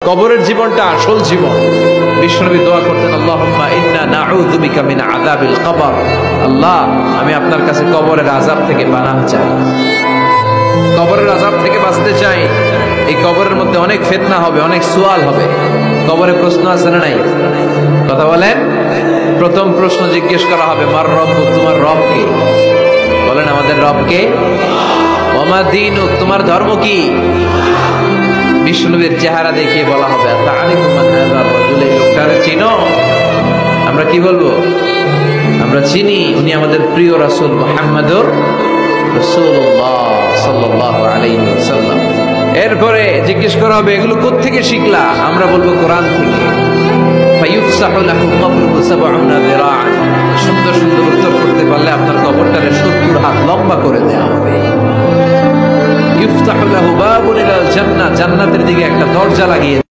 কবরের জীবনটা আসল জীবন। বিশ্বনবী দোয়া করতেন, আল্লাহুম্মা ইন্না নাউযু বিকা মিন আযাবিল কবর। আল্লাহ, আমি আপনার কাছে কবরের আযাব থেকে পানাহ চাই, কবরের আযাব থেকে বাঁচতে চাই। এই কবরের মধ্যে অনেক ফিতনা হবে, অনেক সুয়াল হবে। কবরে প্রশ্ন আছে না নাই? কথা বলেন। প্রথম প্রশ্ন জিজ্ঞেস করা হবে, মার রব্বুক, তোমার রব কে? বলেন, আমাদের রব কে? ওয়া মা দীনুক, তোমার ধর্ম কি? বিষ্ণুবীর চেহারা দেখিয়ে বলা হবে, তাআরিফু মান হাযা রাজুল, এই লোকটারে চিনো? আমরা কি বলবো? আমরা চিনি, উনি আমাদের প্রিয় রাসূল মুহাম্মদুর রাসূলুল্লাহ সাল্লাল্লাহু আলাইহি ওয়াসাল্লাম। এরপরে জিজ্ঞেস করা হবে, এগুলো কোত্থেকে শিখলা? আমরা বলবো কোরআন থেকে। ফায়ুফসাহু লাহু কবরুহু ৭০ যিরাআন, সুন্দর সুন্দর উত্তর করতে পারলে আপনার কবরটারে ৭০ হাত লম্বা করে দেওয়া হবে। ইফতাহু লাহু বাবুন ইলাল জান্নাহ, জান্নাতের দিকে একটা দরজা লাগিয়ে